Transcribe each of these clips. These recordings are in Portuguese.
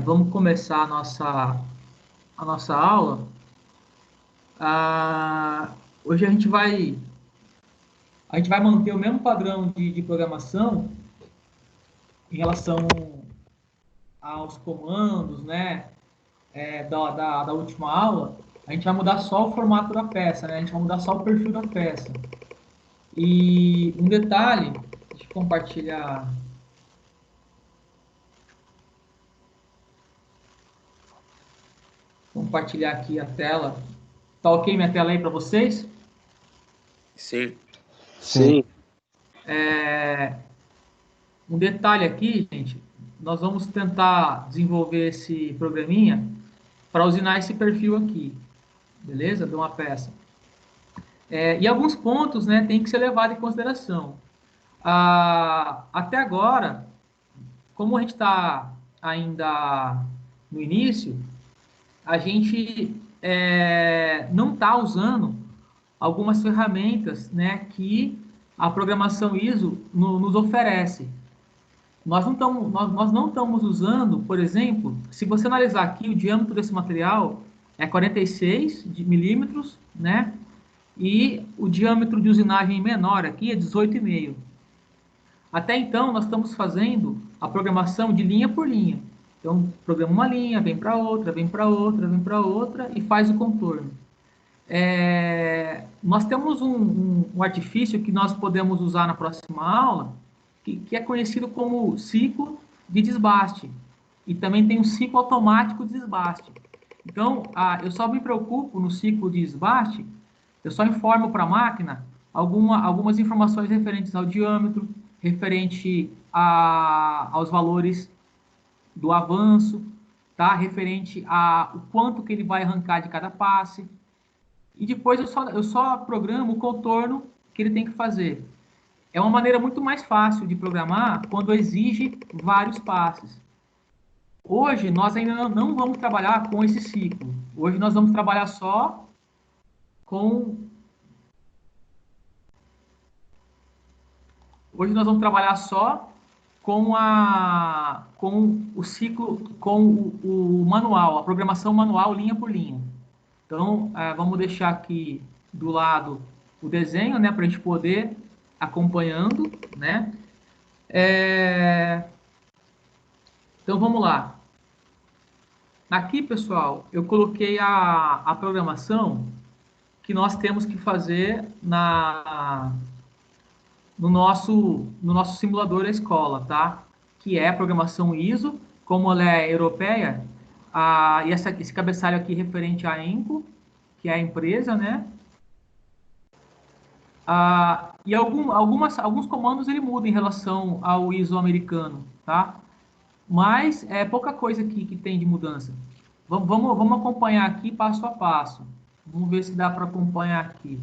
Vamos começar a nossa aula. Hoje a gente vai manter o mesmo padrão de programação em relação aos comandos, né? Da última aula. A gente vai mudar só o formato da peça, né? A gente vai mudar só o perfil da peça. E um detalhe, deixa eu compartilhar aqui a tela. Tá ok minha tela aí para vocês? Sim. Sim. Um detalhe aqui, gente, nós vamos tentar desenvolver esse programinha para usinar esse perfil aqui, beleza? De uma peça. E alguns pontos, né, tem que ser levado em consideração. Até agora, como a gente está ainda no início, a gente não está usando algumas ferramentas, né, que a programação ISO nos oferece. Nós não estamos usando, por exemplo, se você analisar aqui, o diâmetro desse material é 46 milímetros, né? E o diâmetro de usinagem menor aqui é 18,5. Até então, nós estamos fazendo a programação de linha por linha. Então, programa uma linha, vem para outra, vem para outra, vem para outra e faz o contorno. Nós temos um artifício que nós podemos usar na próxima aula, que é conhecido como ciclo de desbaste. E também tem um ciclo automático de desbaste. Então, eu só me preocupo no ciclo de desbaste, eu só informo para a máquina algumas informações referentes ao diâmetro, referente aos valores do avanço, tá? Referente a o quanto que ele vai arrancar de cada passe. E depois eu só programo o contorno que ele tem que fazer. É uma maneira muito mais fácil de programar quando exige vários passes. Hoje, nós ainda não vamos trabalhar com esse ciclo. Hoje, nós vamos trabalhar só com... Hoje, nós vamos trabalhar só com o ciclo, com o manual, a programação manual linha por linha. Então, vamos deixar aqui do lado o desenho, né, para a gente poder acompanhando, né? Então, vamos lá. Aqui, pessoal, eu coloquei a programação que nós temos que fazer no nosso simulador da escola, tá? Que é a programação ISO, como ela é europeia, e esse cabeçalho aqui referente à ENCO, que é a empresa, né? E alguns comandos ele muda em relação ao ISO americano, tá? Mas é pouca coisa que tem de mudança. Vamos acompanhar aqui passo a passo. Vamos ver se dá para acompanhar aqui.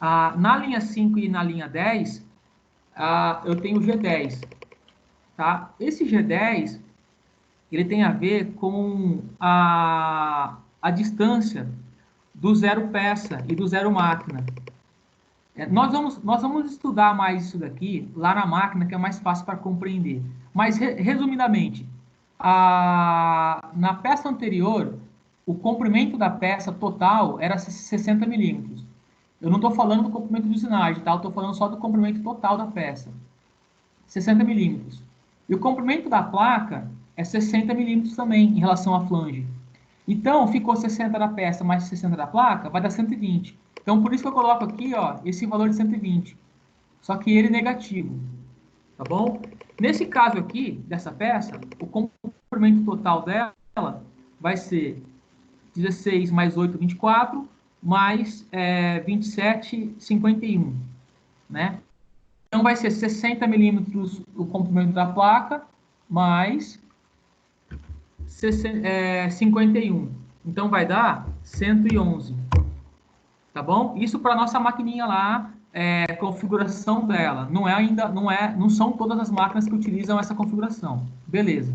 Na linha 5 e na linha 10, eu tenho o G10. Tá? Esse G10 ele tem a ver com a distância do zero peça e do zero máquina. Nós vamos estudar mais isso daqui lá na máquina, que é mais fácil para compreender. Mas, resumidamente, na peça anterior, o comprimento da peça total era 60 milímetros. Eu não estou falando do comprimento de usinagem, tá? Eu estou falando só do comprimento total da peça. 60 milímetros. E o comprimento da placa é 60 milímetros também, em relação à flange. Então, ficou 60 da peça mais 60 da placa, vai dar 120. Então, por isso que eu coloco aqui, ó, esse valor de 120. Só que ele é negativo, tá bom? Nesse caso aqui, dessa peça, o comprimento total dela vai ser 16 mais 8, 24, mais 27, 51, né? Então, vai ser 60 milímetros o comprimento da placa, mais 51. Então, vai dar 111. Tá bom? Isso para nossa maquininha lá, configuração dela. Não são todas as máquinas que utilizam essa configuração. Beleza.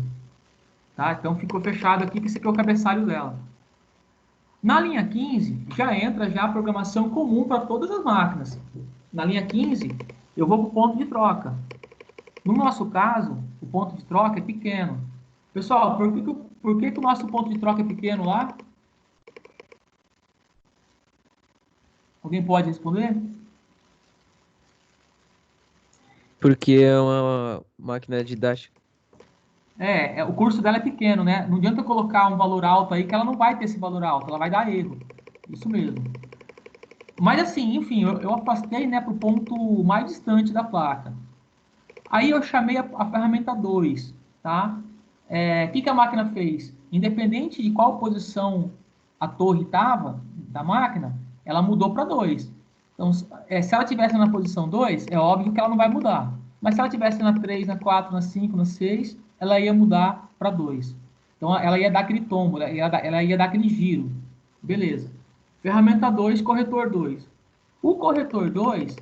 Tá? Então, ficou fechado aqui, que esse aqui é o cabeçalho dela. Na linha 15, já entra já a programação comum para todas as máquinas. Na linha 15, eu vou para o ponto de troca. No nosso caso, o ponto de troca é pequeno. Pessoal, por que que o nosso ponto de troca é pequeno lá? Alguém pode responder? Porque é uma máquina didática. O curso dela é pequeno, né? Não adianta eu colocar um valor alto aí, que ela não vai ter esse valor alto, ela vai dar erro. Isso mesmo. Mas assim, enfim, eu afastei, né, para o ponto mais distante da placa. Aí eu chamei a ferramenta 2, tá? O que a máquina fez? Independente de qual posição a torre estava da máquina, ela mudou para 2. Então, se ela tivesse na posição 2, é óbvio que ela não vai mudar. Mas se ela tivesse na 3, na 4, na 5, na 6, ela ia mudar para 2. Então, ela ia dar aquele tombo, ela ia dar aquele giro. Beleza. Ferramenta 2, corretor 2. O corretor 2,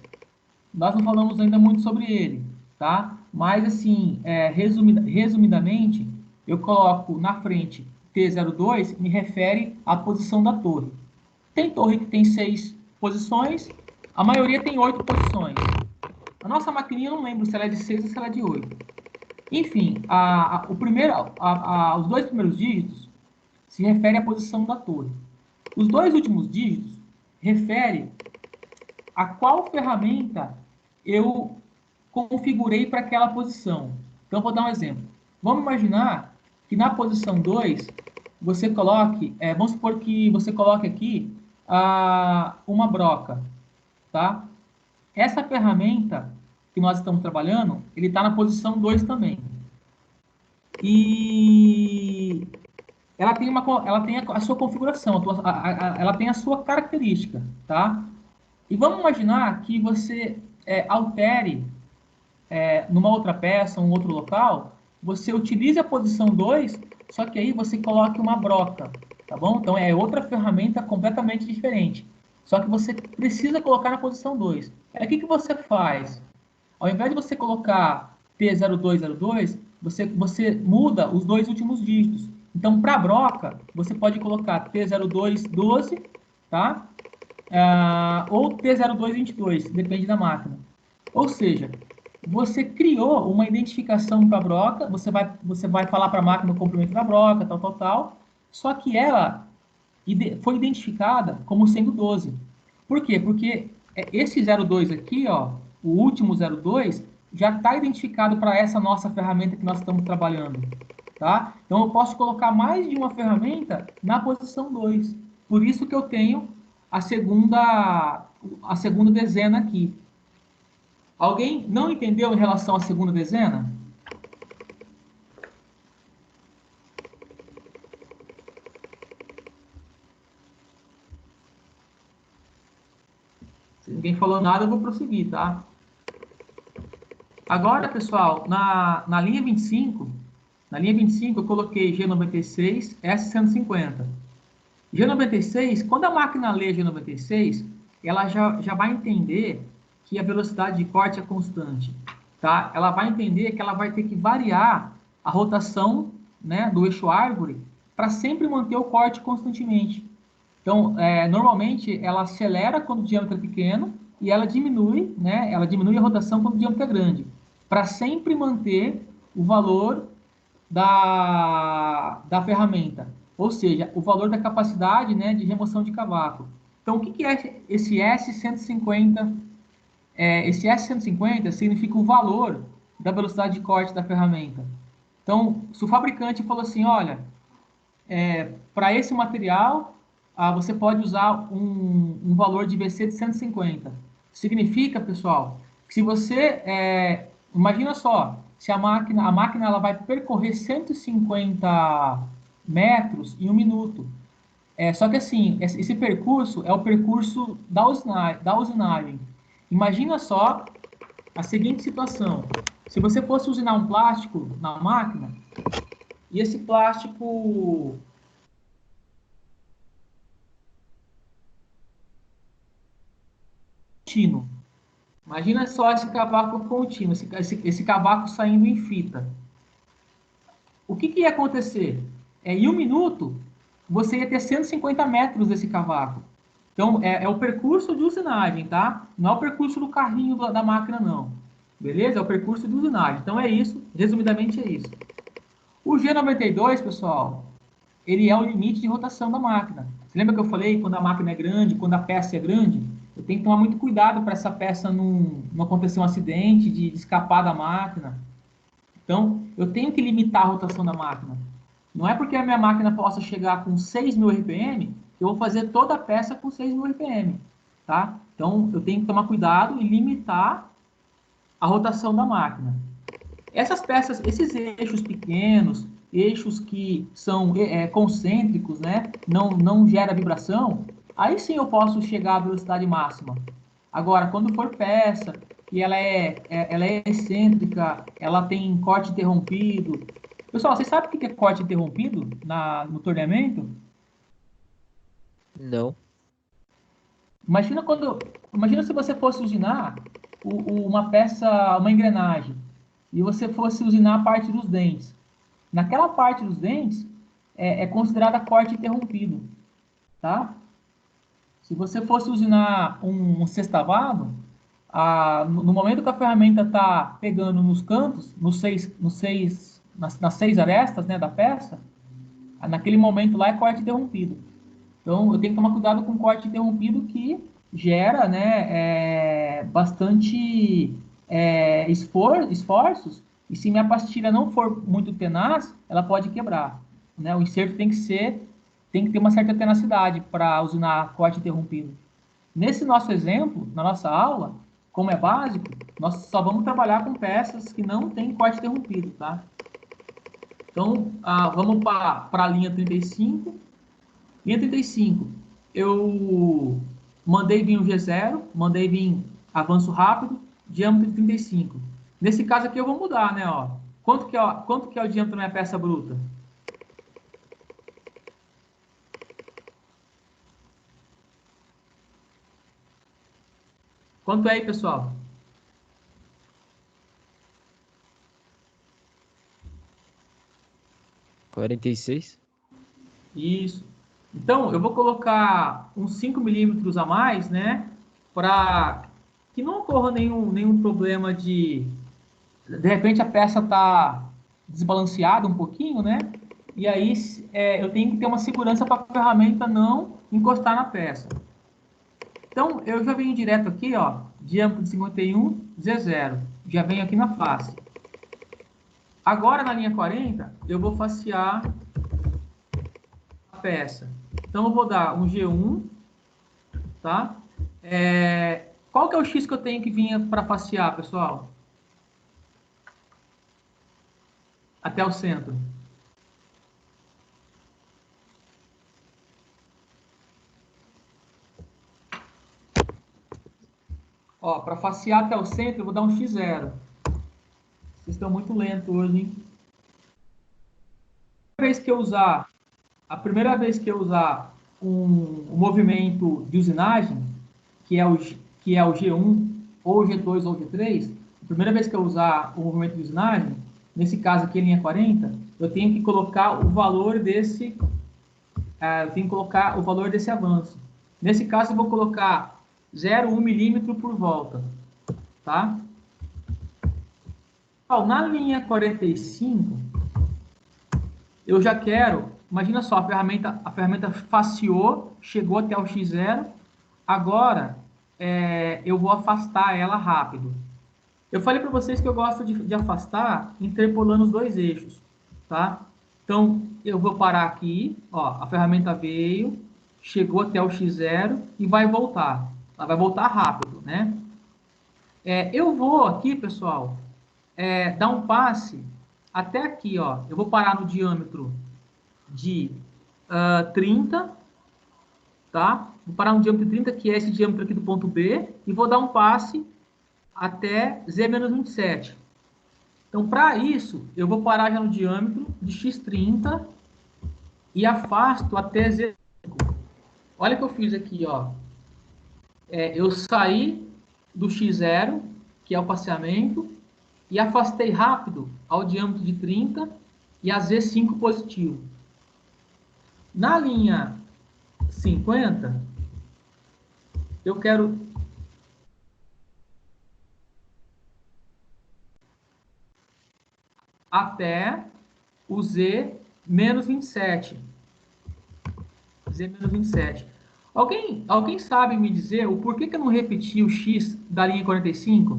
nós não falamos ainda muito sobre ele, tá? Mas, assim, resumidamente, eu coloco na frente T02, me refere à posição da torre. Tem torre que tem 6 posições, a maioria tem 8 posições. A nossa maquininha, eu não lembro se ela é de 6 ou se ela é de 8. Enfim, os dois primeiros dígitos se refere à posição da torre. Os dois últimos dígitos refere a qual ferramenta eu configurei para aquela posição. Então, vou dar um exemplo. Vamos imaginar que na posição 2, você coloque, vamos supor que você coloque aqui uma broca, tá? Essa ferramenta que nós estamos trabalhando, ele está na posição 2 também. E ela tem a sua configuração, ela tem a sua característica, tá? E vamos imaginar que você altere numa outra peça, um outro local, você utilize a posição 2, só que aí você coloque uma broca, tá bom? Então é outra ferramenta completamente diferente. Só que você precisa colocar na posição 2. Aí o que você faz? Ao invés de você colocar T0202, você muda os dois últimos dígitos. Então, para a broca, você pode colocar T0212, tá? Ou T0222, depende da máquina. Ou seja, você criou uma identificação para a broca, você vai falar para a máquina o comprimento da broca, tal, tal, tal, só que ela foi identificada como sendo 12. Por quê? Porque esse 02 aqui, ó, o último 02, já está identificado para essa nossa ferramenta que nós estamos trabalhando. Tá? Então, eu posso colocar mais de uma ferramenta na posição 2. Por isso que eu tenho a segunda dezena aqui. Alguém não entendeu em relação à segunda dezena? Se ninguém falou nada, eu vou prosseguir, tá? Agora, pessoal, na linha 25, eu coloquei G96, S150. G96, quando a máquina lê G96, ela já vai entender que a velocidade de corte é constante, tá? Ela vai entender que ela vai ter que variar a rotação, né, do eixo árvore para sempre manter o corte constantemente. Então, normalmente, ela acelera quando o diâmetro é pequeno e ela diminui, né? Ela diminui a rotação quando o diâmetro é grande, para sempre manter o valor da ferramenta, ou seja, o valor da capacidade, né, de remoção de cavaco. Então, o que é esse S150? Esse S150 significa o valor da velocidade de corte da ferramenta. Então, se o fabricante falou assim, olha, para esse material, você pode usar um valor de VC de 150. Significa, pessoal, que se você... imagina só, se a máquina ela vai percorrer 150 metros em 1 minuto. Só que assim, esse percurso é o percurso da usinagem. Imagina só a seguinte situação. Se você fosse usinar um plástico na máquina, e esse plástico contínuo. Imagina só esse cavaco contínuo, esse cavaco saindo em fita. O que ia acontecer? Em 1 minuto, você ia ter 150 metros desse cavaco. Então, é o percurso de usinagem, tá? Não é o percurso do carrinho da máquina, não. Beleza? É o percurso de usinagem. Então, é isso. Resumidamente, é isso. O G92, pessoal, ele é o limite de rotação da máquina. Você lembra que eu falei quando a máquina é grande, quando a peça é grande? Eu tenho que tomar muito cuidado para essa peça não acontecer um acidente, de escapar da máquina. Então, eu tenho que limitar a rotação da máquina. Não é porque a minha máquina possa chegar com 6.000 RPM, que eu vou fazer toda a peça com 6.000 RPM. Tá? Então, eu tenho que tomar cuidado e limitar a rotação da máquina. Essas peças, esses eixos pequenos, eixos que são concêntricos, né? Não gera vibração, aí sim eu posso chegar à velocidade máxima. Agora, quando for peça e ela é excêntrica, ela tem corte interrompido. Pessoal, vocês sabem o que é corte interrompido no torneamento? Não. Imagina imagina se você fosse usinar uma peça, uma engrenagem, e você fosse usinar a parte dos dentes. Naquela parte dos dentes é considerada corte interrompido, tá? Se você fosse usinar um sextavado, no momento que a ferramenta está pegando nos cantos, nas 6 arestas, né, da peça, naquele momento lá é corte interrompido. Então, eu tenho que tomar cuidado com corte interrompido que gera, né, bastante esforços, e se minha pastilha não for muito tenaz, ela pode quebrar. Né? O enxerto tem que ter uma certa tenacidade para usinar corte interrompido. Nesse nosso exemplo, na nossa aula, como é básico, nós só vamos trabalhar com peças que não têm corte interrompido, tá? Então, vamos para a linha 35. Linha 35, eu mandei vir o G0, mandei vir avanço rápido, diâmetro 35. Nesse caso aqui eu vou mudar, né? Ó. Quanto que é o diâmetro da minha peça bruta? Quanto é aí, pessoal? $46. Isso. Então, eu vou colocar uns 5 milímetros a mais, né? Para que não ocorra nenhum problema de repente a peça está desbalanceada um pouquinho, né? E aí eu tenho que ter uma segurança para a ferramenta não encostar na peça. Então, eu já venho direto aqui, ó, diâmetro de 51, Z0. Já venho aqui na face. Agora, na linha 40, eu vou facear a peça. Então, eu vou dar um G1, tá? Qual que é o X que eu tenho que vir para facear, pessoal? Até o centro. Ó, para facear até o centro, eu vou dar um X0. Vocês estão muito lentos hoje, hein? A primeira vez que eu usar um movimento de usinagem, que é o G1, ou G2 ou G3, a primeira vez que eu usar o movimento de usinagem, nesse caso aqui, linha 40, eu tenho que colocar o valor desse avanço. Nesse caso, eu vou colocar 0,1 milímetro por volta, tá? Na linha 45, eu já quero, imagina só, a ferramenta faceou, chegou até o X0, agora eu vou afastar ela rápido. Eu falei para vocês que eu gosto de afastar interpolando os dois eixos, tá? Então, eu vou parar aqui, ó, a ferramenta veio, chegou até o X0 e vai voltar. Ela vai voltar rápido, né? Eu vou aqui, pessoal, dar um passe até aqui, ó. Eu vou parar no diâmetro de 30, tá? Vou parar no diâmetro de 30, que é esse diâmetro aqui do ponto B, e vou dar um passe até Z-27. Então, para isso, eu vou parar já no diâmetro de X30 e afasto até Z5. Olha o que eu fiz aqui, ó. Eu saí do X0, que é o passeamento, e afastei rápido ao diâmetro de 30 e a Z5 positivo. Na linha 50, eu quero até o Z menos 27. Z menos 27. Alguém sabe me dizer o porquê que eu não repeti o X da linha 45?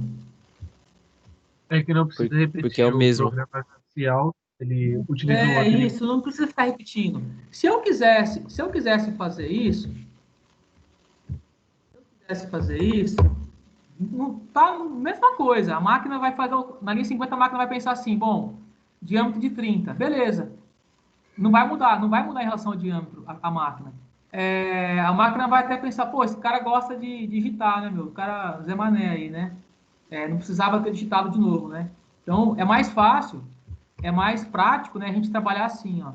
É que não precisa Porque é o repetir o mesmo. programa inicial, ele utilizou É aquele. isso, não precisa ficar repetindo. Se eu quisesse fazer isso, não tá a mesma coisa. A máquina vai fazer, na linha 50 a máquina vai pensar assim, bom, diâmetro de 30, beleza. Não vai mudar em relação ao diâmetro a máquina. A máquina vai até pensar, pô, esse cara gosta de digitar, né, meu? O cara Zé Mané aí, né? Não precisava ter digitado de novo, né? Então, é mais fácil, é mais prático, né, a gente trabalhar assim, ó.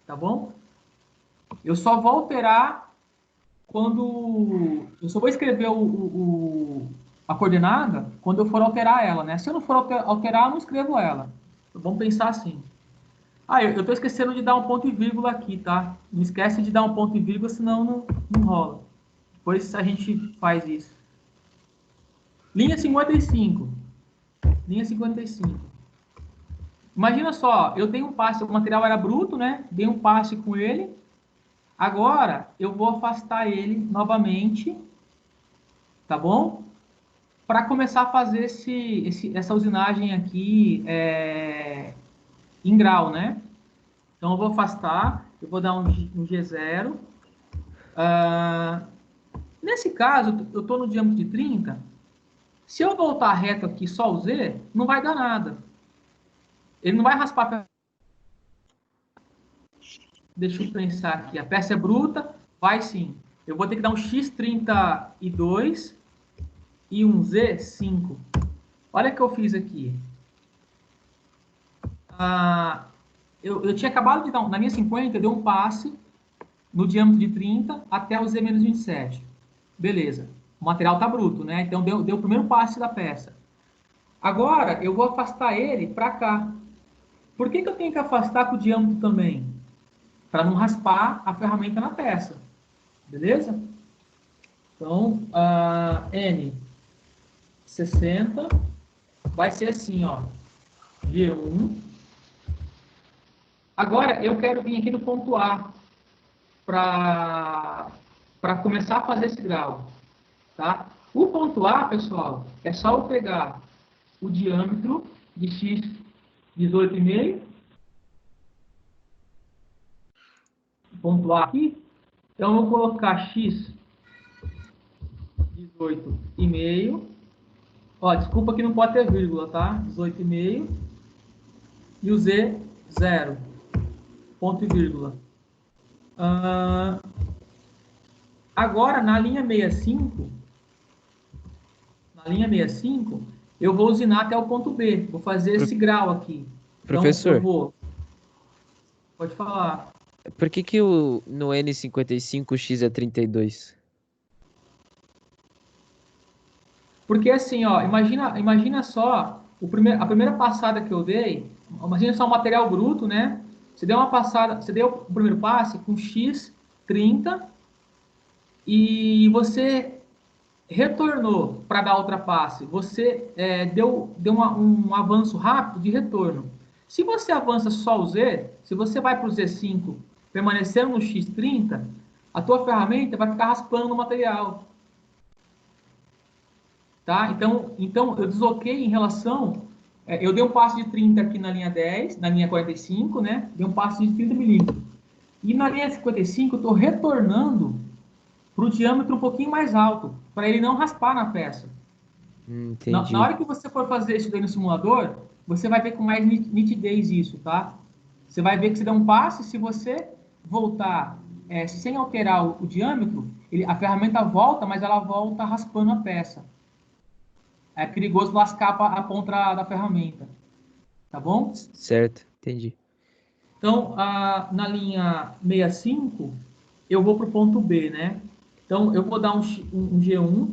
Tá bom? Eu só vou alterar quando... Eu só vou escrever a coordenada quando eu for alterar ela, né? Se eu não for alterar, eu não escrevo ela. Vamos pensar assim. Eu tô esquecendo de dar um ponto e vírgula aqui, tá? Não esquece de dar um ponto e vírgula, senão não rola. Depois a gente faz isso. Linha 55. Linha 55. Imagina só, eu dei um passe, o material era bruto, né? Dei um passe com ele. Agora, eu vou afastar ele novamente, tá bom? Para começar a fazer essa usinagem aqui em grau, né? Então, eu vou afastar, eu vou dar um G0. Nesse caso, eu estou no diâmetro de 30. Se eu voltar reto aqui só o Z, não vai dar nada. Ele não vai raspar. Deixa eu pensar aqui. A peça é bruta? Vai sim. Eu vou ter que dar um X32 e um Z5. Olha o que eu fiz aqui. Eu tinha acabado de dar, na linha 50, eu dei um passe no diâmetro de 30 até o Z-27. Beleza. O material está bruto, né? Então deu o primeiro passe da peça. Agora, eu vou afastar ele para cá. Por que eu tenho que afastar com o diâmetro também? Para não raspar a ferramenta na peça. Beleza? Então, N 60 vai ser assim, ó. G1. Agora, eu quero vir aqui no ponto A para começar a fazer esse grau. Tá? O ponto A, pessoal, é só eu pegar o diâmetro de X 18,5. Ponto A aqui. Então, eu vou colocar X 18,5. Ó, desculpa que não pode ter vírgula, tá? 18,5. E o Z, 0. Ponto e vírgula. Agora, na linha 65, eu vou usinar até o ponto B. Vou fazer esse grau aqui. Professor, então, eu vou... Pode falar. por que no N55 o X é 32? Porque assim, ó, imagina só, a primeira passada que eu dei, imagina só o material bruto, né? Você deu uma passada, você deu o primeiro passe com X 30 e você retornou para dar outra passe. Você deu um avanço rápido de retorno. Se você avança só o Z, se você vai para o Z5 permanecendo no X30, a tua ferramenta vai ficar raspando no material. Tá? Então eu desloquei em relação... eu dei um passo de 30 aqui na linha 10, na linha 45, né? Dei um passo de 30 milímetros. E na linha 55 eu estou retornando para o diâmetro um pouquinho mais alto, para ele não raspar na peça. Na Entendi. hora que você for fazer isso daí no simulador, você vai ver com mais nitidez isso, tá? Você vai ver que você dá um passo, se você voltar sem alterar o diâmetro, a ferramenta volta, mas ela volta raspando a peça. É perigoso lascar a ponta da ferramenta. Tá bom? Certo, entendi. Então, na linha 65, eu vou para o ponto B, né? Então, eu vou dar um G1.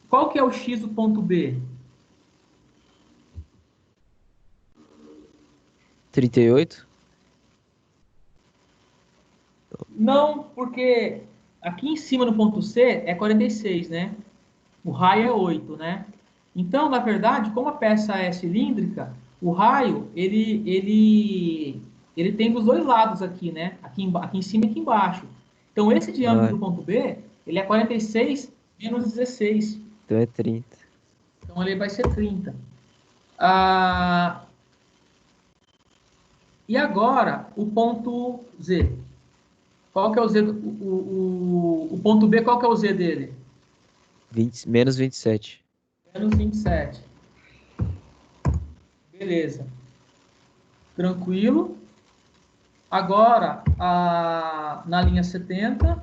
Qual que é o X do ponto B? 38? Não, porque aqui em cima no ponto C é 46, né? O raio é 8, né? Então, na verdade, como a peça é cilíndrica, O raio, ele tem dos dois lados aqui, né? Aqui em cima e aqui embaixo. Então, esse diâmetro Ah, do ponto B, ele é 46 menos 16. então é 30. Então, ele vai ser 30. Ah, e agora, o ponto Z. Qual que é o Z? O ponto B, qual que é o Z dele? Menos 27. Menos 27. Beleza. Tranquilo. Agora, na linha 70,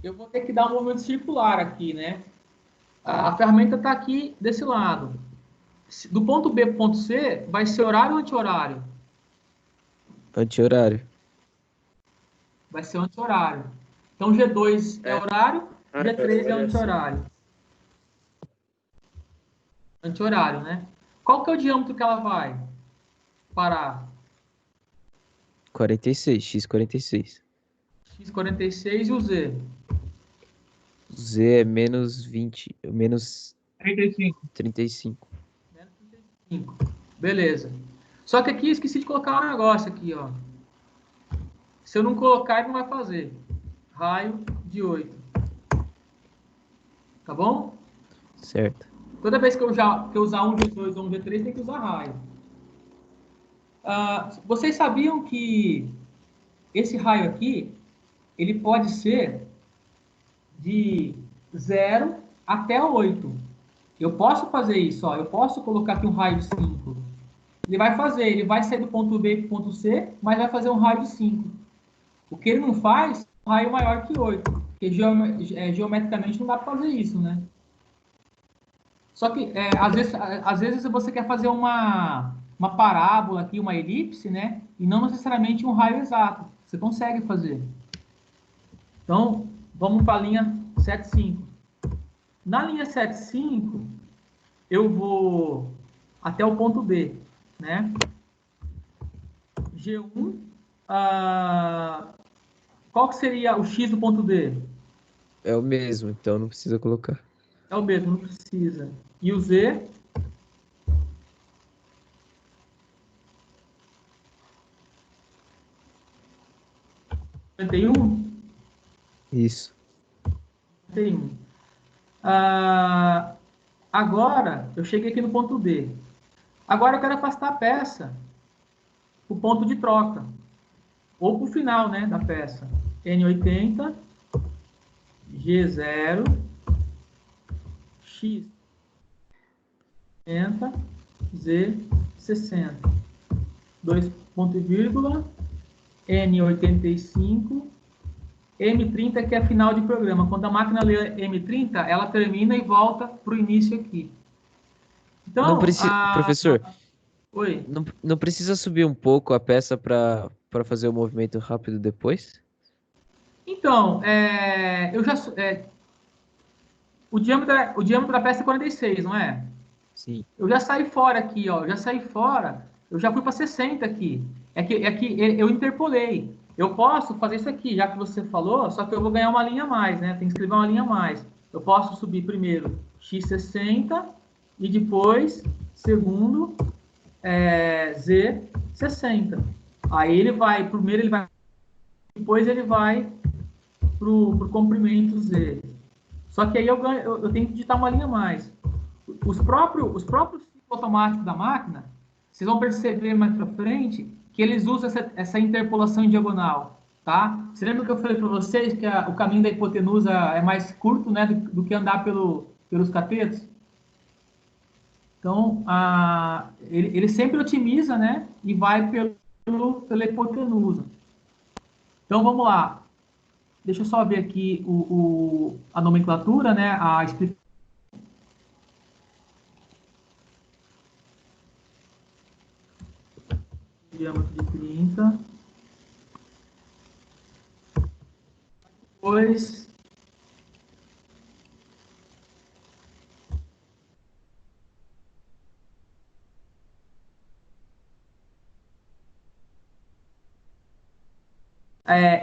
eu vou ter que dar um movimento circular aqui, né? A ferramenta está aqui desse lado. Do ponto B para o ponto C, vai ser horário ou anti-horário? Anti-horário. Vai ser anti-horário. Então, G2 é horário, G3 é anti-horário. Anti-horário, né? Qual que é o diâmetro que ela vai parar? 46. X46. X46 e o Z? Z é menos 20. Menos 35. 35. Menos 35. Beleza. Só que aqui eu esqueci de colocar um negócio aqui, ó. Se eu não colocar, ele não vai fazer. Raio de 8. Tá bom? Certo. Toda vez que eu usar um G2 ou um G3, tem que usar raio. Vocês sabiam que esse raio aqui, ele pode ser de 0 até 8. Eu posso fazer isso, ó. Eu posso colocar aqui um raio de 5. Ele vai sair do ponto B para o ponto C, mas vai fazer um raio de 5. O que ele não faz é um raio maior que 8, porque geometricamente não dá para fazer isso, né? Só que, às vezes você quer fazer uma parábola aqui, uma elipse, né? E não necessariamente um raio exato. Você consegue fazer. Então, vamos para a linha 75. Na linha 75, eu vou até o ponto B, né? G1, qual que seria o X do ponto D? É o mesmo, então não precisa colocar. É o mesmo, não precisa. E o Z? Isso. 51. Agora, eu cheguei aqui no ponto D. Agora eu quero afastar a peça para o ponto de troca. Ou para o final, né, da peça. N80, G0, X 60, Z 60. Dois ponto e vírgula, N85, M30, que é final de programa. Quando a máquina lê M30, ela termina e volta para o início aqui. Não Então, precisa, professor, oi. não precisa subir um pouco a peça para fazer o movimento rápido depois? Então, o diâmetro da peça é 46, não é? Sim. Eu já saí fora aqui, ó. Já saí fora. Eu já fui para 60 aqui. É que eu interpolei. Eu posso fazer isso aqui, já que você falou, só que eu vou ganhar uma linha a mais, né? Tem que escrever uma linha a mais. Eu posso subir primeiro x60 e depois, segundo, z60. Aí depois ele vai pro comprimento z. Só que aí eu tenho que digitar uma linha a mais. Os próprios ciclos automáticos da máquina, vocês vão perceber mais para frente que eles usam essa interpolação em diagonal, tá? Você lembra que eu falei para vocês que o caminho da hipotenusa é mais curto, né, do que andar pelos catetos? Então, ele sempre otimiza, né, e vai pela hipotenusa. Então, vamos lá. Deixa eu só ver aqui a nomenclatura, né, a explicação. Diâmetro de 30. Depois,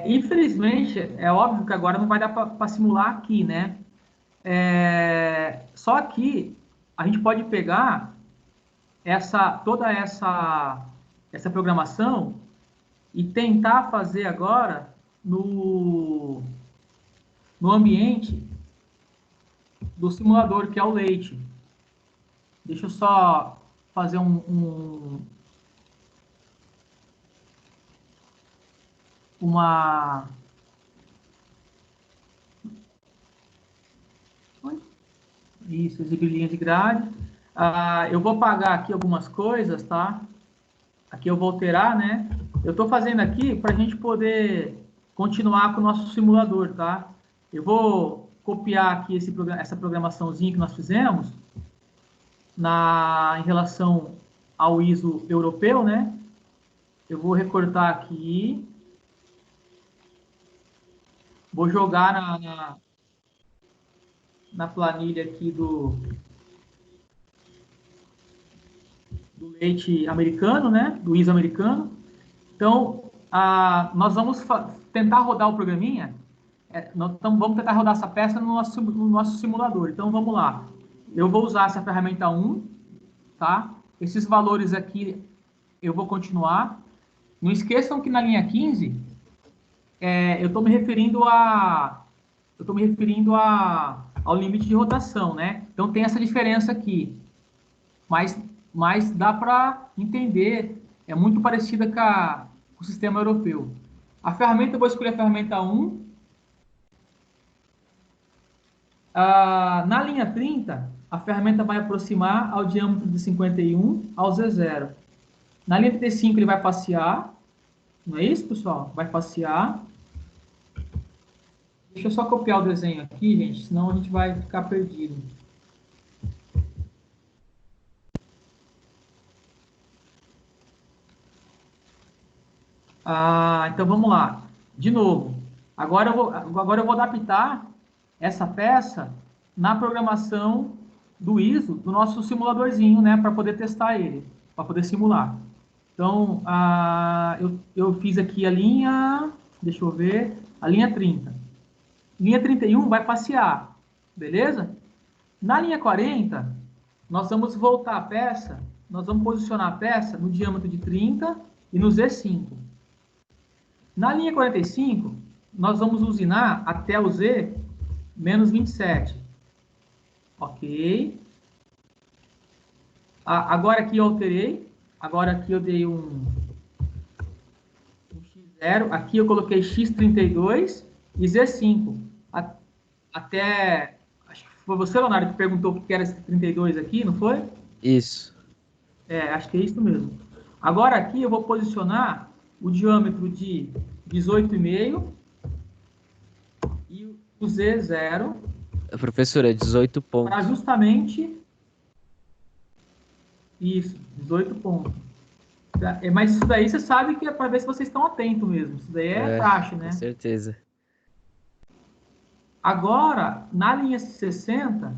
infelizmente, é óbvio que agora não vai dar para simular aqui, né? Só que a gente pode pegar toda essa programação e tentar fazer agora no ambiente do simulador, que é o Leite. Deixa eu só fazer uma... Isso, exibir linha de grade. Eu vou apagar aqui algumas coisas, tá? Aqui eu vou alterar, né? Eu estou fazendo aqui para a gente poder continuar com o nosso simulador, tá? Eu vou copiar aqui essa programaçãozinha que nós fizemos em relação ao ISO europeu, né? Eu vou recortar aqui. Vou jogar na planilha aqui do Leite americano, né? Do ISO americano. Então, nós vamos tentar rodar o programinha. Vamos tentar rodar essa peça no nosso simulador. Então, vamos lá. Eu vou usar essa ferramenta 1, tá? Esses valores aqui eu vou continuar. Não esqueçam que na linha 15, eu estou me referindo ao limite de rotação, né? Então, tem essa diferença aqui. Mas dá para entender, é muito parecida com o sistema europeu. A ferramenta, eu vou escolher a ferramenta 1. Na linha 30, a ferramenta vai aproximar ao diâmetro de 51 ao Z0. Na linha 35, ele vai passear. Não é isso, pessoal? Vai passear. Deixa eu só copiar o desenho aqui, gente, senão a gente vai ficar perdido. Então vamos lá. De novo. Agora eu vou adaptar essa peça na programação do ISO, do nosso simuladorzinho, né? Para poder testar ele, para poder simular. Então, eu fiz aqui a linha, deixa eu ver, a linha 30. Linha 31 vai passear, beleza? Na linha 40, nós vamos voltar a peça, nós vamos posicionar a peça no diâmetro de 30 e no Z5. Na linha 45, nós vamos usinar até o Z menos 27. Ok. Agora aqui eu alterei. Agora aqui eu dei um X0. Aqui eu coloquei X32 e Z5. Até... Acho que foi você, Leonardo, que perguntou o que era esse 32 aqui, não foi? Isso. Acho que é isso mesmo. Agora aqui eu vou posicionar o diâmetro de 18,5 e o Z0. Professor, é 18 pontos. Para justamente... Isso, 18 pontos. Mas isso daí você sabe que é para ver se vocês estão atentos mesmo. Isso daí é praxe, né? Com certeza. Agora, na linha 60,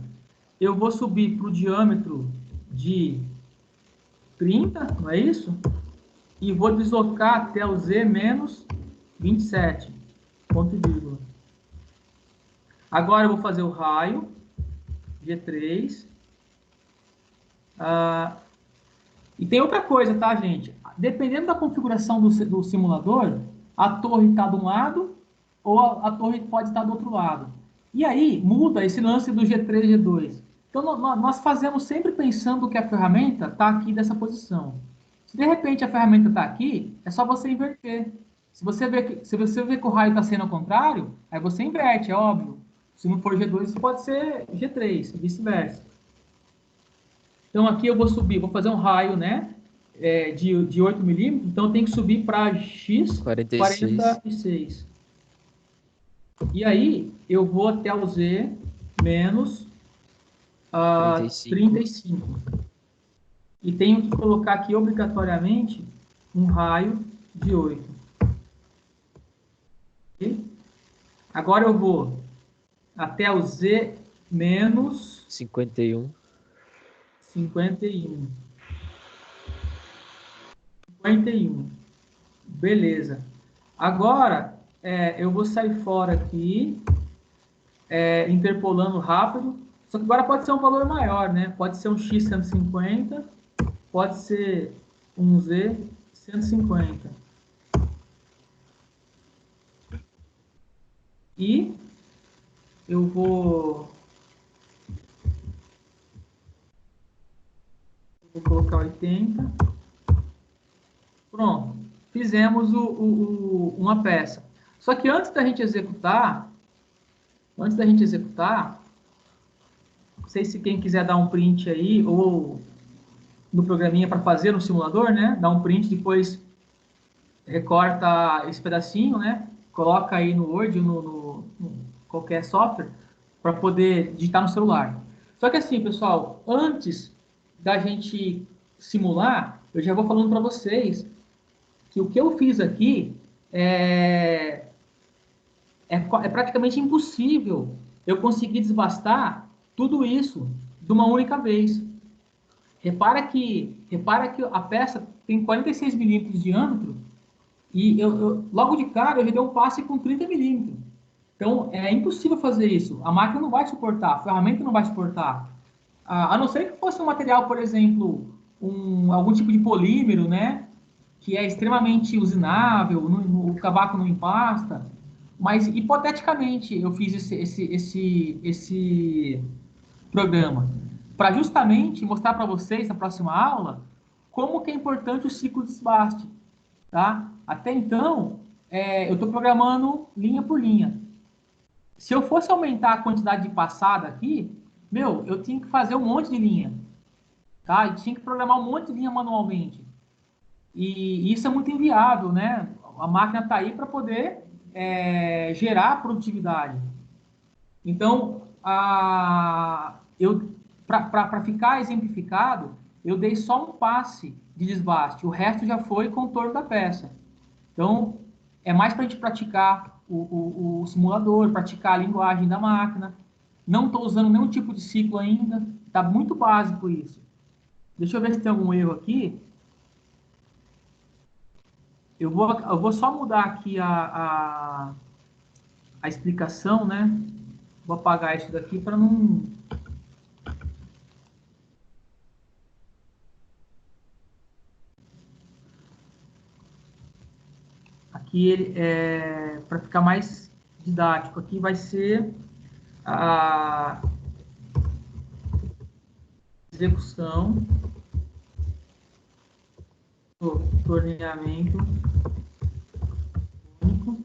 eu vou subir para o diâmetro de 30, não é isso? E vou deslocar até o Z menos 27, ponto e vírgula. Agora eu vou fazer o raio, G3. E tem outra coisa, tá, gente? Dependendo da configuração do simulador, a torre está de um lado ou a torre pode estar do outro lado. E aí, muda esse lance do G3 e G2. Então, nós fazemos sempre pensando que a ferramenta está aqui dessa posição. Se de repente a ferramenta está aqui, é só você inverter. Se você vê que o raio está sendo ao contrário, aí você inverte, é óbvio. Se não for G2, isso pode ser G3, vice-versa. Então, aqui eu vou subir, vou fazer um raio, né, de 8 milímetros, então eu tenho que subir para X 46. E aí, eu vou até o Z menos 35. E tenho que colocar aqui, obrigatoriamente, um raio de 8. Okay? Agora eu vou até o Z menos 51. Beleza. Agora, eu vou sair fora aqui, interpolando rápido. Só que agora pode ser um valor maior, né? Pode ser um X150. pode ser um Z150. E eu vou colocar 80. Pronto. Fizemos uma peça. Só que antes da gente executar, não sei se quem quiser dar um print aí, ou no programinha para fazer no simulador, né? Dá um print, depois recorta esse pedacinho, né? Coloca aí no Word, no qualquer software, para poder digitar no celular. Só que assim, pessoal, antes da gente simular, eu já vou falando para vocês que o que eu fiz aqui é praticamente impossível eu conseguir desbastar tudo isso de uma única vez. Repara que a peça tem 46 milímetros de diâmetro e logo de cara eu já dei um passe com 30 milímetros. Então é impossível fazer isso. A máquina não vai suportar, a ferramenta não vai suportar. A não ser que fosse um material, por exemplo, algum tipo de polímero, né? Que é extremamente usinável, o cavaco não empasta. Mas, hipoteticamente, eu fiz esse programa para justamente mostrar para vocês, na próxima aula, como que é importante o ciclo de desbaste. Tá? Até então, eu estou programando linha por linha. Se eu fosse aumentar a quantidade de passada aqui, eu tinha que fazer um monte de linha. Tá? Eu tinha que programar um monte de linha manualmente. E isso é muito inviável, né? A máquina está aí para poder gerar produtividade. Então, para ficar exemplificado, eu dei só um passe de desbaste, o resto já foi contorno da peça. Então, é mais para a gente praticar o simulador, praticar a linguagem da máquina. Não estou usando nenhum tipo de ciclo ainda, está muito básico isso. Deixa eu ver se tem algum erro aqui. Eu vou só mudar aqui a explicação, né? Vou apagar isso daqui para não... Aqui ele para ficar mais didático, aqui vai ser a execução do torneamento único.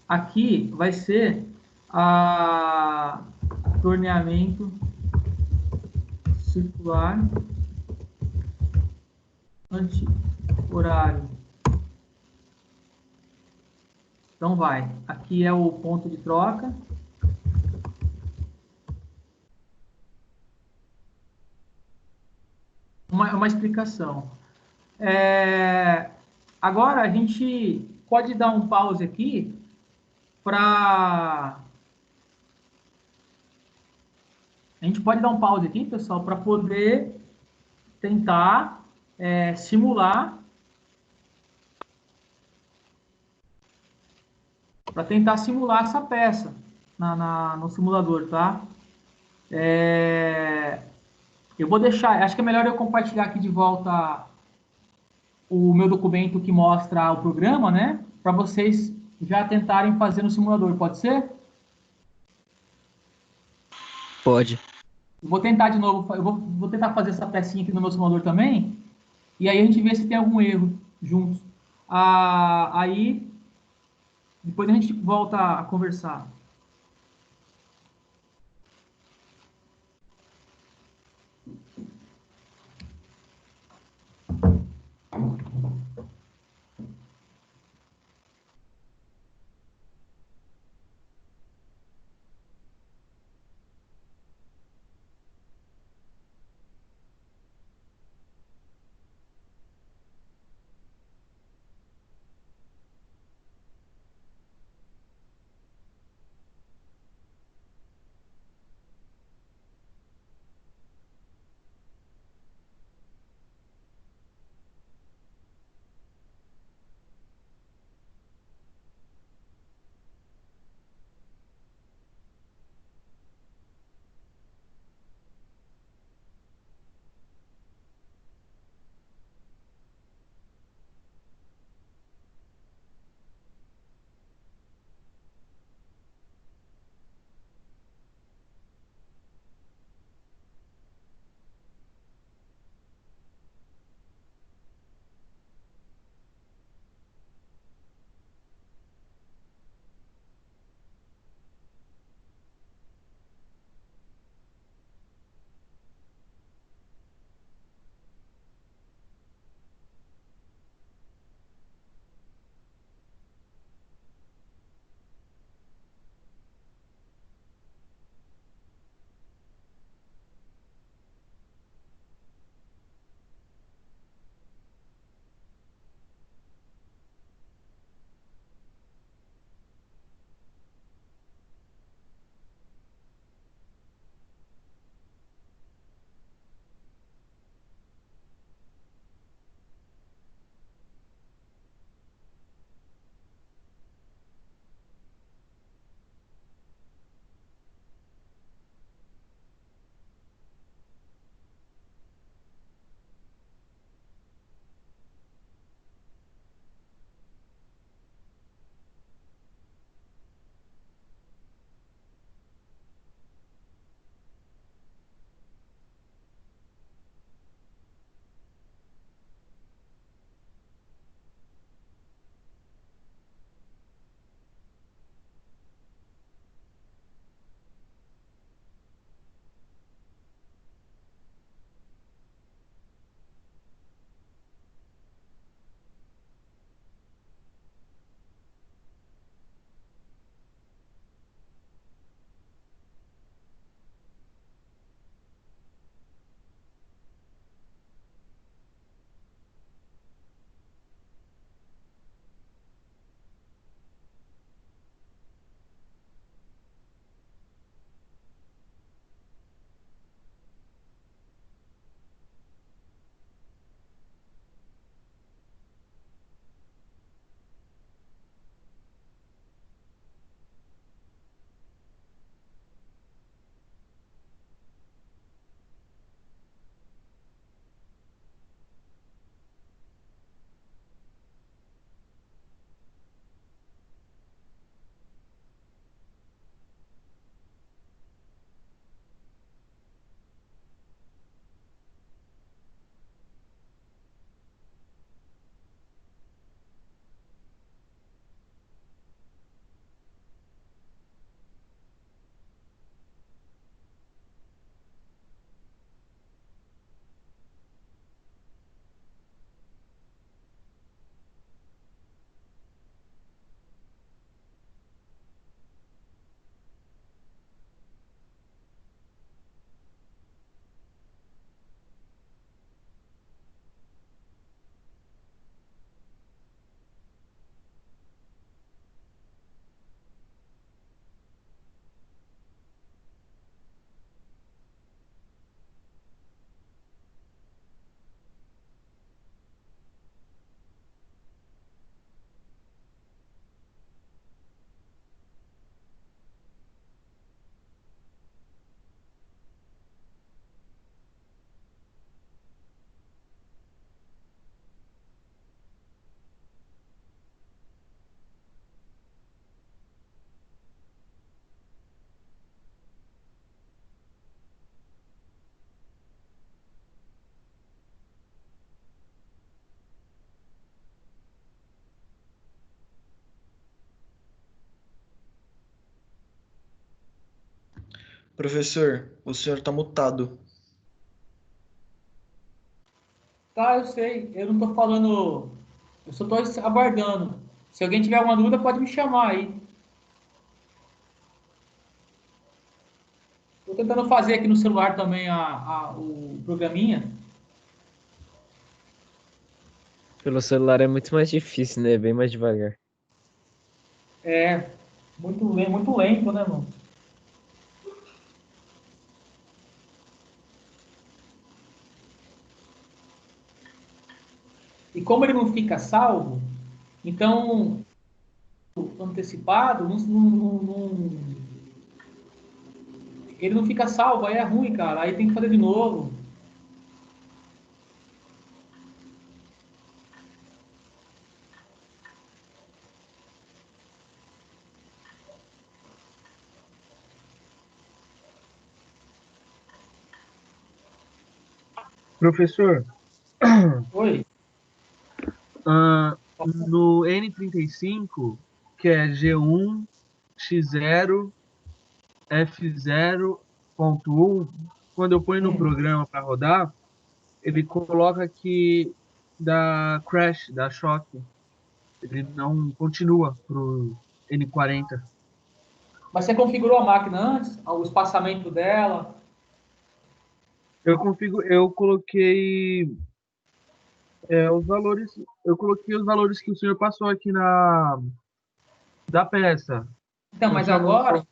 Aqui vai ser a torneamento circular anti-horário. Então vai, aqui é o ponto de troca. Uma explicação. Agora a gente pode dar um pause aqui para... A gente pode dar um pause aqui, pessoal, para poder tentar simular, essa peça no simulador, tá? Eu vou deixar, acho que é melhor eu compartilhar aqui de volta o meu documento que mostra o programa, né? Para vocês já tentarem fazer no simulador, pode ser? Pode. Eu vou tentar de novo, vou tentar fazer essa pecinha aqui no meu simulador também, e aí a gente vê se tem algum erro juntos. Aí, depois a gente volta a conversar. Professor, o senhor tá mutado. Tá, eu sei. Eu não tô falando. Eu só tô aguardando. Se alguém tiver alguma dúvida, pode me chamar aí. Tô tentando fazer aqui no celular também o programinha. Pelo celular é muito mais difícil, né? Bem mais devagar. É, muito lento, né, mano? E como ele não fica salvo, então, antecipado, ele não fica salvo, aí é ruim, cara. Aí tem que fazer de novo. Professor, Oi? no N35, que é G1, X0, F0.1, quando eu ponho no Hum. programa para rodar, ele coloca que dá crash, dá choque. Ele não continua pro N40. Mas você configurou a máquina antes? O espaçamento dela? Eu coloquei os valores, eu coloquei os valores que o senhor passou aqui da peça. Então, Eu mas só não. agora,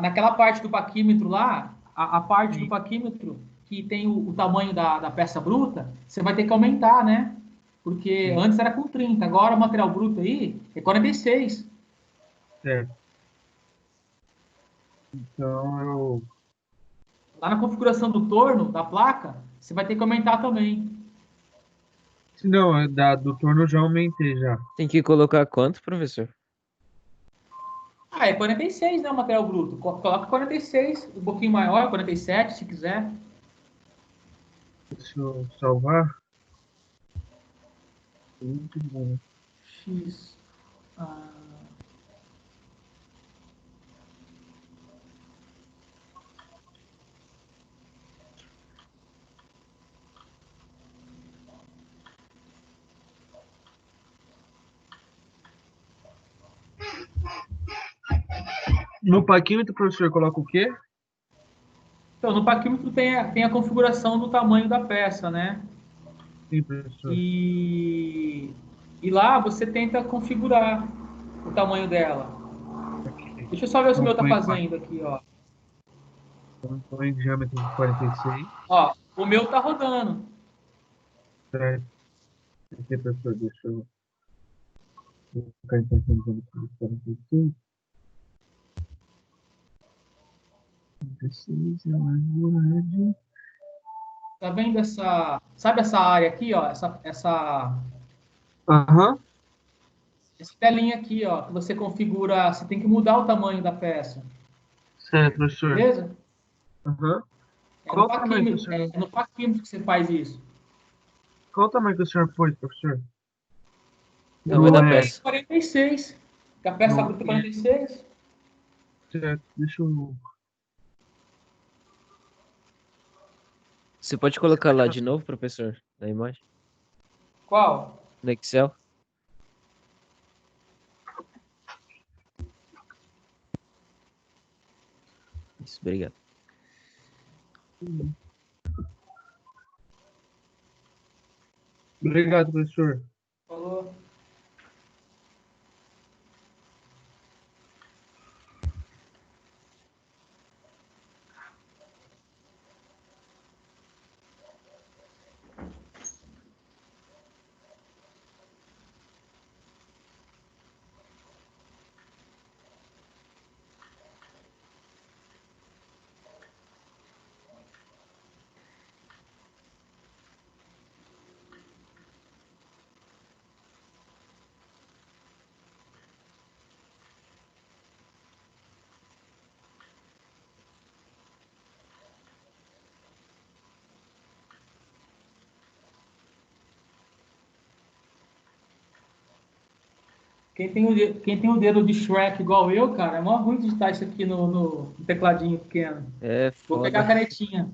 naquela parte do paquímetro lá, a parte do paquímetro que tem o tamanho da peça bruta, você vai ter que aumentar, né? Porque Sim, antes era com 30, agora o material bruto aí é 46. certo. Então eu. Lá na configuração do torno da placa, você vai ter que aumentar também. Se não, do torno eu já aumentei já. Tem que colocar quanto, professor? Ah, é 46, né, o material bruto. Coloca 46, um pouquinho maior, 47, se quiser. Deixa eu salvar. Muito bom. X. Ah, No paquímetro, professor, coloca o quê? então, no paquímetro tem a configuração do tamanho da peça, né? Sim, professor. E, e lá você tenta configurar o tamanho dela. Ok. Deixa eu só ver se o Então meu tá põe, fazendo aqui, ó. põe diâmetro de 46. Ó, o meu tá rodando. Certo. Aqui, professor, deixa eu colocar então aqui diâmetro de 46. 46 é a largura de. Tá vendo sabe essa área aqui, ó? Aham. Essa telinha aqui, ó, que você configura, você tem que mudar o tamanho da peça, Certo, professor. beleza? Aham. É no Qual o tamanho que o paquímetro, senhor. é no paquímetro que você faz isso. Qual o tamanho que o senhor pôs, professor? Tamanho Eu da No, botei peça. 46, que a peça no bruta é E. 46. Certo. Deixa eu. Você pode colocar lá de novo, professor, na imagem? Qual? No Excel? Isso, obrigado. Obrigado, professor. Falou. Quem tem o dedo de Shrek igual eu, cara, é mó ruim digitar isso aqui no tecladinho pequeno. É Vou pegar a foda. canetinha.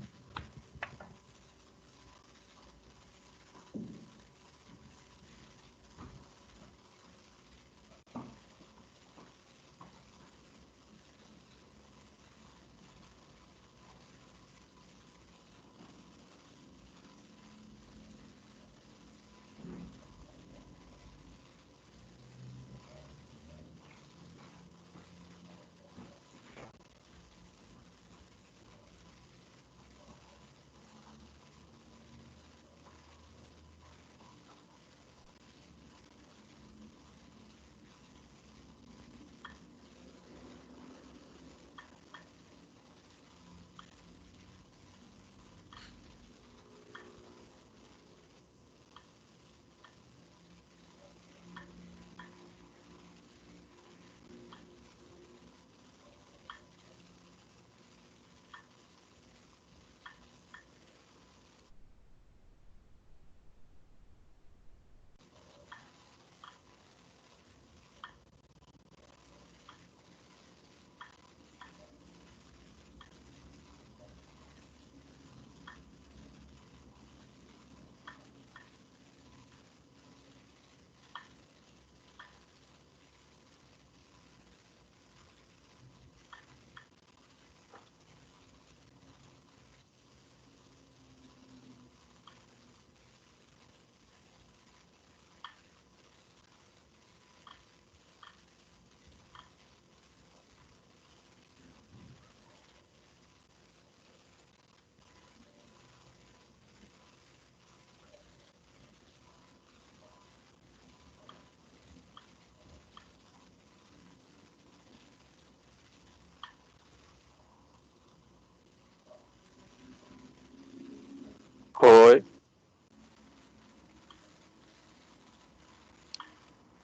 Oi.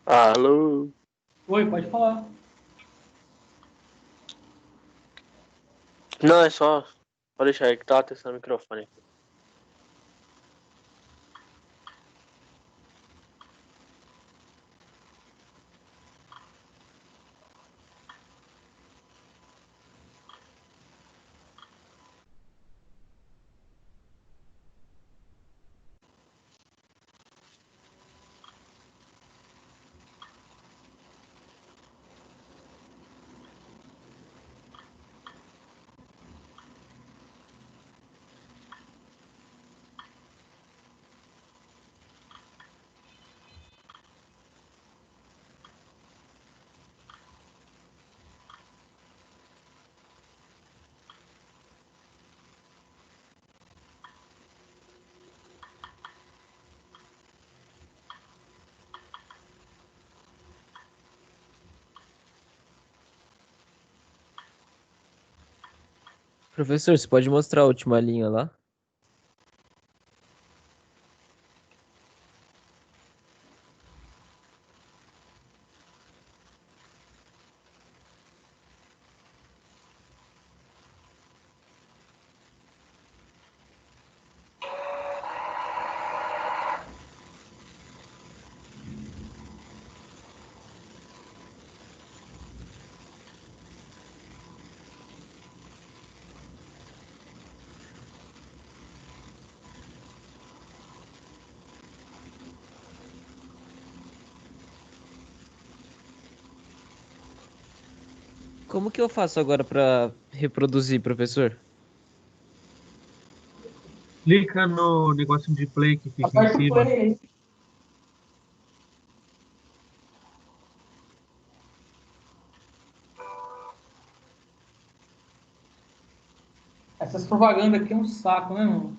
Alô. Oi, pode falar. Não, é só. Pode deixar aí que tava testando o microfone. Professor, você pode mostrar a última linha lá? Como que eu faço agora para reproduzir, professor? Clica no negocinho de play que fica em Aperta o cima. play aí. Essas propagandas aqui é um saco, né, mano?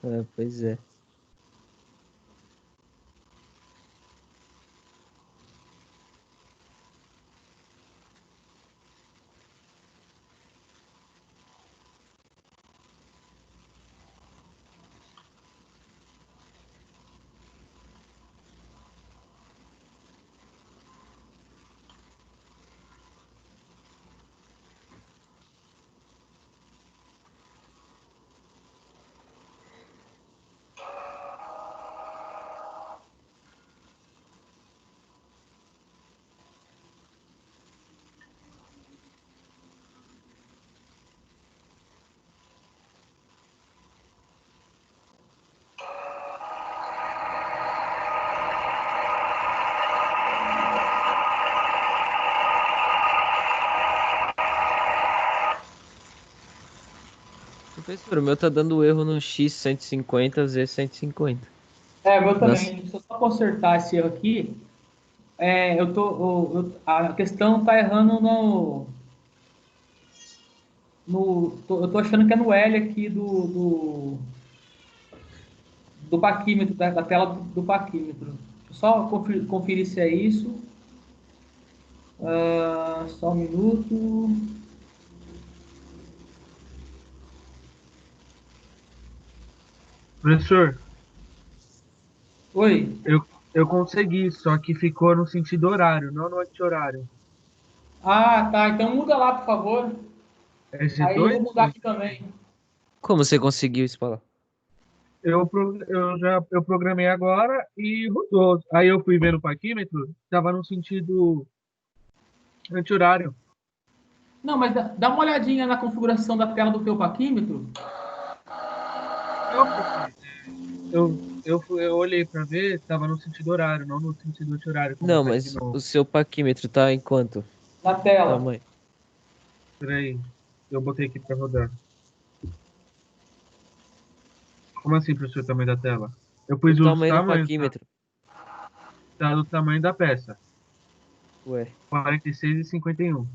É, pois é. Professor, o meu tá dando erro no X150, Z150. É, eu Nossa. também. Deixa eu só consertar esse erro aqui. A questão tá errando eu tô achando que é no L aqui do paquímetro, da tela do paquímetro. Deixa eu só conferir se é isso. Só um minuto. Professor, Oi. eu consegui, só que ficou no sentido horário, não no anti-horário. Ah, tá. Então muda lá, por favor. É Aí eu vou G2? mudar aqui também. Como você conseguiu isso falar? Eu programei agora e rodou. Aí eu fui ver no parquímetro, estava no sentido anti-horário. Não, mas dá uma olhadinha na configuração da tela do teu paquímetro. Não, porque eu olhei para ver, estava no sentido horário, não no sentido anti-horário, como Não, está aqui mas no. o seu paquímetro tá em quanto Na tela. tamanho? Peraí, eu botei aqui para rodar. Como assim, professor, o tamanho da tela? Eu O pus os tamanho do tamanhos, tá? paquímetro. Tá do tamanho da peça. Ué, 46 e 51.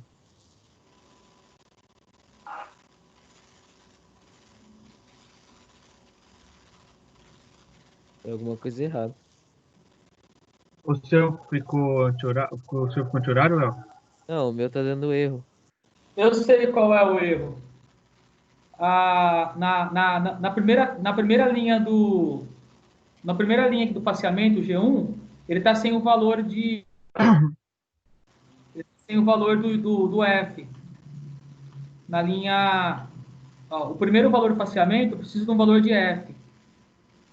tem alguma coisa errada. O seu ficou anti-horário, Léo? Não, o meu tá dando erro. Eu sei qual é o erro. Na primeira linha na primeira linha aqui do passeamento, o G1, ele está sem o valor sem o valor do F. Na linha, ó, o primeiro valor do passeamento precisa de um valor de F.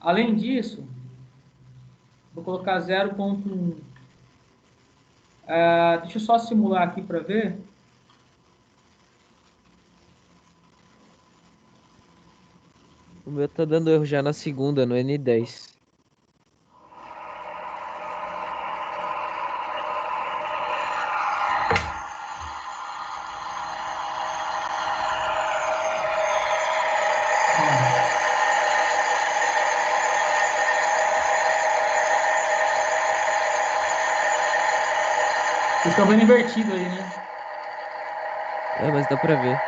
Além disso, vou colocar 0,1. Deixa eu só simular aqui para ver. O meu tá dando erro já na segunda, no N10. Vocês estão vendo invertido aí, né? É, mas dá pra ver.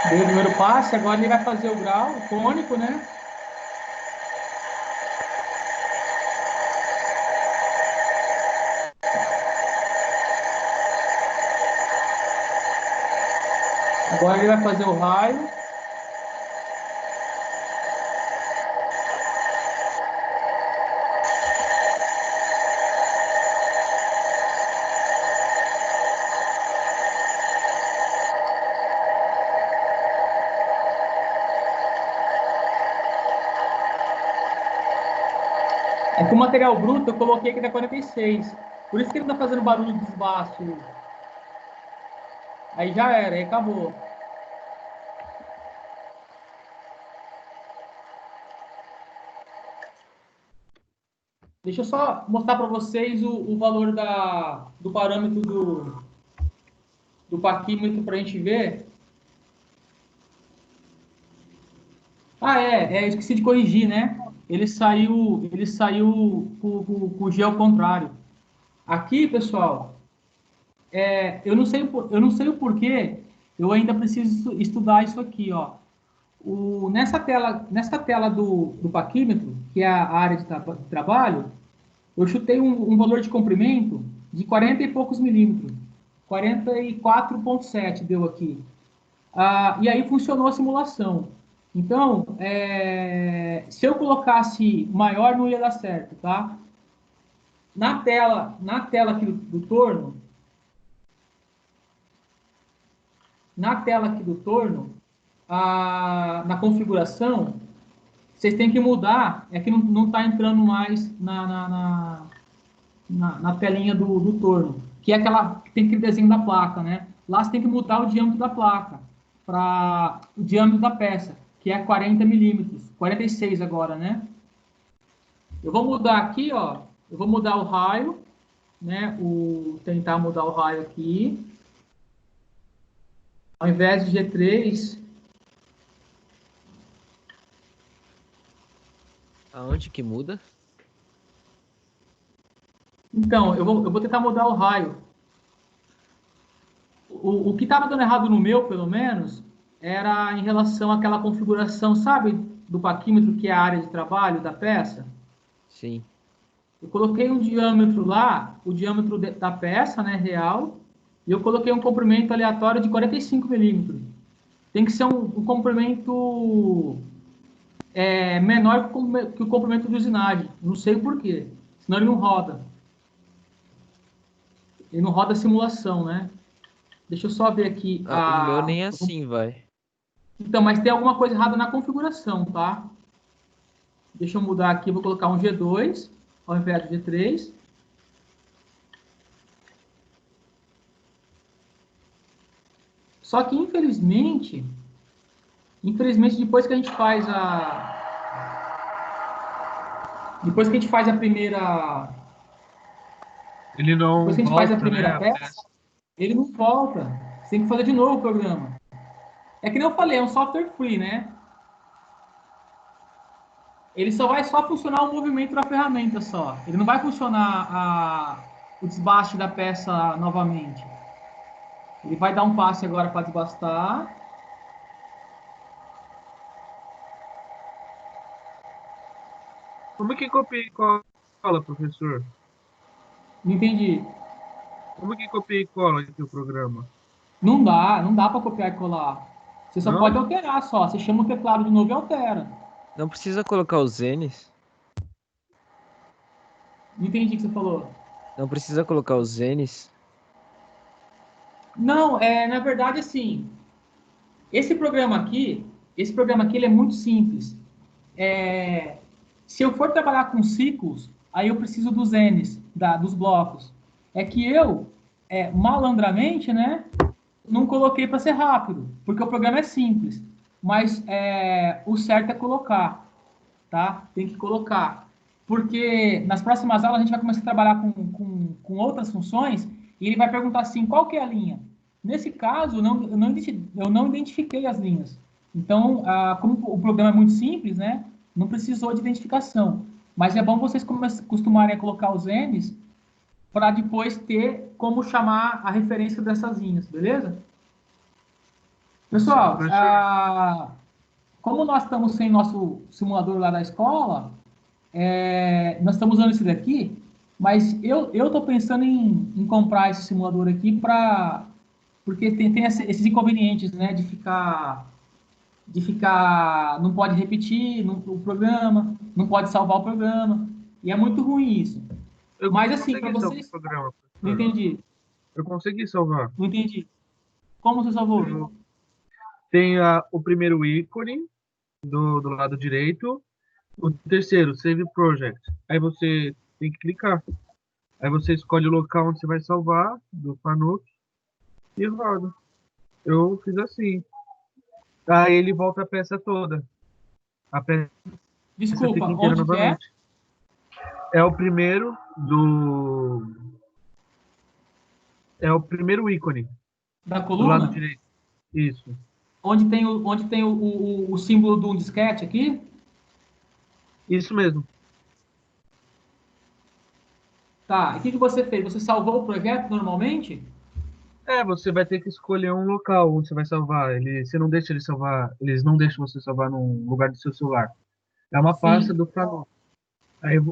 Deu o primeiro passe, agora ele vai fazer o grau, o cônico, né? Agora ele vai fazer o raio. É que o material bruto eu coloquei aqui na 46. Por isso que ele tá fazendo barulho de desbaste. Aí já era, aí acabou. Deixa eu só mostrar para vocês o valor do parâmetro do paquímetro para a gente ver. Eu esqueci de corrigir, né? Ele saiu com o G ao contrário. Aqui, pessoal, eu não sei o porquê, eu ainda preciso estudar isso aqui, ó. Nessa tela do paquímetro, que é a área de trabalho, eu chutei um valor de comprimento de 40 e poucos milímetros. 44,7 deu aqui. E aí funcionou a simulação. Então, se eu colocasse maior, não ia dar certo, tá? Na tela aqui do torno, na tela aqui do torno, na configuração, vocês têm que mudar, é que não está entrando mais na telinha do torno, que é aquela que tem aquele desenho da placa, né? Lá você tem que mudar o diâmetro da placa para o diâmetro da peça, que é 40 milímetros, 46 agora, né? Eu vou mudar aqui, ó, eu vou mudar o raio, né? Tentar mudar o raio aqui. Ao invés de G3, Aonde que muda? então, eu vou tentar mudar o raio. O que estava dando errado no meu, pelo menos, era em relação àquela configuração, sabe, do paquímetro, que é a área de trabalho da peça. Sim. Eu coloquei um diâmetro lá, o diâmetro da peça, né, real, e eu coloquei um comprimento aleatório de 45 milímetros. Tem que ser um comprimento menor que o comprimento de usinagem. Não sei o porquê. Senão ele não roda. Ele não roda a simulação, né? Deixa eu só ver aqui. O meu nem assim vai. Então, mas tem alguma coisa errada na configuração, tá? Deixa eu mudar aqui. Vou colocar um G2 ao invés de G3. Só que, infelizmente, depois que a gente faz a primeira... Ele não Depois que a gente volta, faz a primeira né? peça, ele não volta. Você tem que fazer de novo o programa. É que nem eu falei, é um software free, né? Ele só vai funcionar o movimento da ferramenta só. Ele não vai funcionar o desbaste da peça novamente. Ele vai dar um passe agora para desbastar. Como que copia e cola, professor? Não entendi. Como que copia e cola aqui o programa? Não dá para copiar e colar. Você só pode Não? alterar só. Você chama o teclado de novo e altera. Não precisa colocar os N's? Não entendi o que você falou. Não precisa colocar os N's? Não, na verdade, assim, esse programa aqui, ele é muito simples. Se eu for trabalhar com ciclos, aí eu preciso dos N's, dos blocos. É que eu, malandramente, né, não coloquei para ser rápido, porque o programa é simples. Mas o certo é colocar, tá? Tem que colocar. Porque nas próximas aulas a gente vai começar a trabalhar com outras funções e ele vai perguntar assim, qual que é a linha? Nesse caso, eu não identifiquei as linhas. Então, como o programa é muito simples, né? Não precisou de identificação. Mas é bom vocês costumarem a colocar os N's para depois ter como chamar a referência dessas linhas, beleza? Pessoal, como nós estamos sem nosso simulador lá da escola, nós estamos usando esse daqui, mas eu estou pensando em comprar esse simulador aqui porque tem esses inconvenientes, né, não pode repetir o programa, não pode salvar o programa, e é muito ruim isso. Mas assim, para vocês... Programa, Não entendi. eu consegui salvar. Não entendi. Como você salvou? Tem o primeiro ícone do lado direito. O terceiro, Save Project. Aí você tem que clicar. Aí você escolhe o local onde você vai salvar, do Fanuc, e roda. Eu fiz assim. Aí ele volta a peça toda. A peça Desculpa, fica inteira onde que é? novamente. É o primeiro do... É o primeiro ícone. Da Do coluna? lado direito. Isso. Onde tem o símbolo de um disquete aqui? Isso mesmo. Tá, e o que você fez? Você salvou o projeto normalmente? Você vai ter que escolher um local onde você vai salvar. Você não deixa ele salvar, eles não deixam você salvar num lugar do seu celular. É uma pasta Sim. do Fanuc.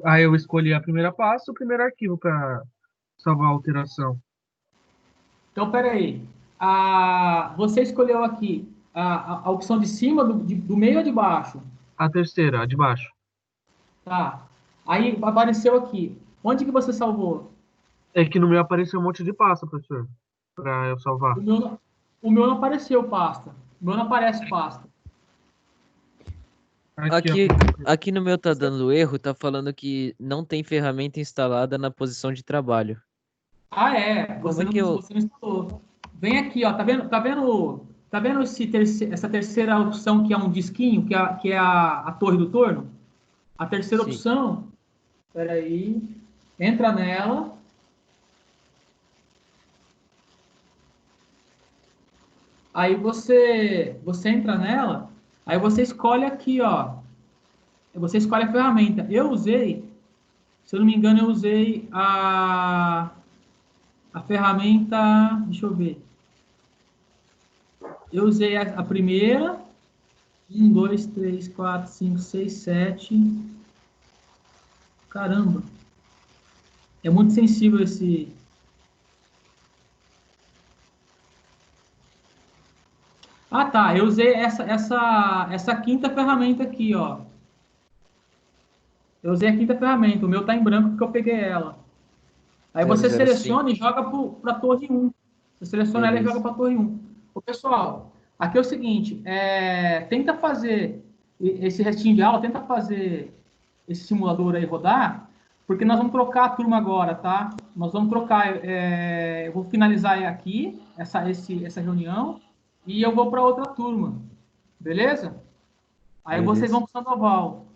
Aí eu escolhi a primeira pasta, o primeiro arquivo para salvar a alteração. Então, peraí. Você escolheu aqui a opção de cima, do meio ou de baixo? A terceira, a de baixo. Tá. Aí apareceu aqui. Onde que você salvou? É que no meu apareceu um monte de pasta, professor, para eu salvar. O meu não apareceu pasta. O meu não aparece pasta. Aqui, ó. aqui no meu tá dando erro, tá falando que não tem ferramenta instalada na posição de trabalho. Ah, é. Como é que eu. Você não instalou. Vem aqui, ó. Tá vendo essa terceira opção que é um disquinho, que é a torre do torno? A terceira Sim. opção. Espera aí. Entra nela. Aí você entra nela. Aí você escolhe aqui, ó. Você escolhe a ferramenta. Eu usei, se eu não me engano, eu usei a ferramenta. Deixa eu ver. Eu usei a primeira. 1, 2, 3, 4, 5, 6, 7. Caramba. É muito sensível esse. Ah, tá. Eu usei essa quinta ferramenta aqui, ó. Eu usei a quinta ferramenta. O meu tá em branco porque eu peguei ela. Aí você 005. seleciona e joga para a torre 1. Você seleciona ela e joga Beleza. para a torre 1. Ô, pessoal, aqui é o seguinte, tenta fazer esse restinho de aula, tenta fazer esse simulador aí rodar, porque nós vamos trocar a turma agora, tá? Nós vamos trocar, eu vou finalizar aqui essa reunião e eu vou para outra turma, beleza? Aí vocês vão Beleza. para o Sandoval.